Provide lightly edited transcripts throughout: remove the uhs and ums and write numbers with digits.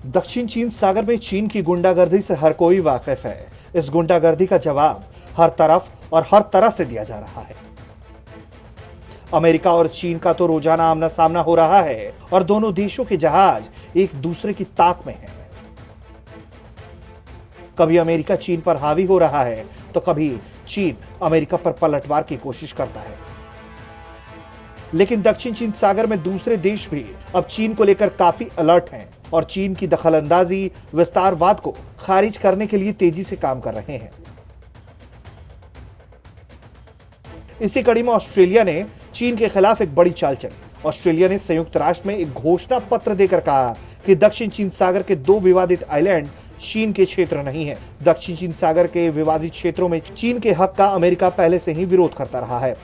दक्षिण चीन सागर में चीन की गुंडागर्दी से हर कोई वाकिफ है। इस गुंडागर्दी का जवाब हर तरफ और हर तरह से दिया जा रहा है। अमेरिका और चीन का तो रोजाना आमना सामना हो रहा है और दोनों देशों के जहाज एक दूसरे की ताक में हैं। कभी अमेरिका चीन पर हावी हो रहा है तो कभी चीन अमेरिका पर पलटवार की कोशिश करता है। लेकिन दक्षिण चीन सागर में दूसरे देश भी अब चीन को लेकर काफी अलर्ट हैं और चीन की दखलंदाजी विस्तारवाद को खारिज करने के लिए तेजी से काम कर रहे हैं। इसी कड़ी में ऑस्ट्रेलिया ने चीन के खिलाफ एक बड़ी चाल चली। ऑस्ट्रेलिया ने संयुक्त राष्ट्र में एक घोषणा पत्र देकर कहा कि दक्षिण चीन सागर के 2 विवादित आइलैंड चीन के क्षेत्र नहीं है। दक्षिण चीन सागर के विवादित क्षेत्रों में चीन के हक का अमेरिका पहले से ही विरोध करता रहा है।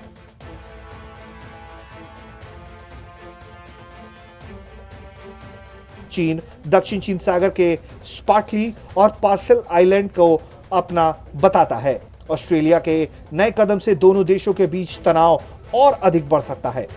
चीन दक्षिण चीन सागर के स्पार्टली और पार्सल आइलैंड को अपना बताता है। ऑस्ट्रेलिया के नए कदम से दोनों देशों के बीच तनाव और अधिक बढ़ सकता है।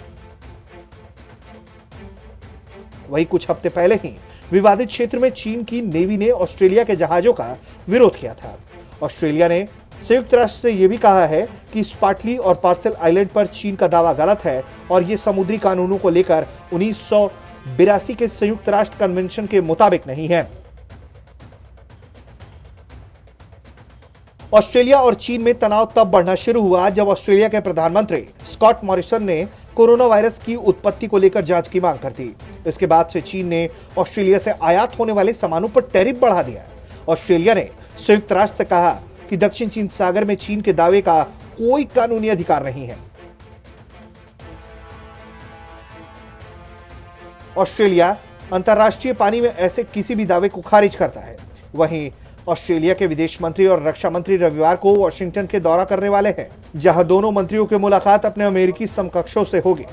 वहीं कुछ हफ्ते पहले ही विवादित क्षेत्र में चीन की नेवी ने ऑस्ट्रेलिया के जहाजों का विरोध किया था। ऑस्ट्रेलिया ने संयुक्त राष्ट्र से यह भी कहा है कि स्पार्टली और पार्सल आइलैंड पर चीन का दावा गलत है और यह समुद्री कानूनों को लेकर 1982 के संयुक्त राष्ट्र कन्वेंशन के मुताबिक नहीं है। ऑस्ट्रेलिया और चीन में तनाव तब बढ़ना शुरू हुआ जब ऑस्ट्रेलिया के प्रधानमंत्री स्कॉट मॉरिसन ने कोरोना वायरस की उत्पत्ति को लेकर जांच की मांग कर दी। इसके बाद से चीन ने ऑस्ट्रेलिया से आयात होने वाले सामानों पर टैरिफ बढ़ा दिया। ऑस्ट्रेलिया ने संयुक्त राष्ट्र से कहा कि दक्षिण चीन सागर में चीन के दावे का कोई कानूनी अधिकार नहीं है। ऑस्ट्रेलिया अंतर्राष्ट्रीय पानी में ऐसे किसी भी दावे को खारिज करता है। वहीं ऑस्ट्रेलिया के विदेश मंत्री और रक्षा मंत्री रविवार को वॉशिंगटन के दौरा करने वाले हैं, जहां दोनों मंत्रियों की मुलाकात अपने अमेरिकी समकक्षों से होगी।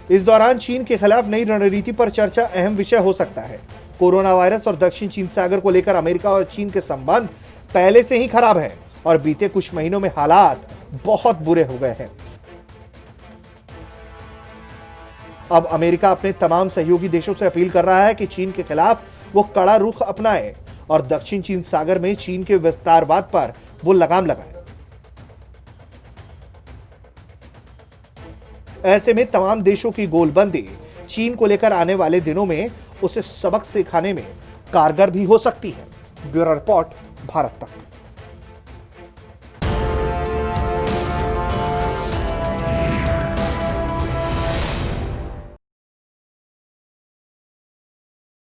इस दौरान चीन के खिलाफ नई रणनीति पर चर्चा अहम विषय हो सकता है। कोरोना वायरस और दक्षिण चीन सागर को लेकर अमेरिका और चीन के संबंध पहले से ही खराब हैं और बीते कुछ महीनों में हालात बहुत बुरे हो गए हैं। अब अमेरिका अपने तमाम सहयोगी देशों से अपील कर रहा है कि चीन के खिलाफ वो कड़ा रुख अपनाए और दक्षिण चीन सागर में चीन के विस्तारवाद पर वो लगाम लगाए। ऐसे में तमाम देशों की गोलबंदी चीन को लेकर आने वाले दिनों में उसे सबक सिखाने में कारगर भी हो सकती है। ब्यूरो रिपोर्ट, भारत तक।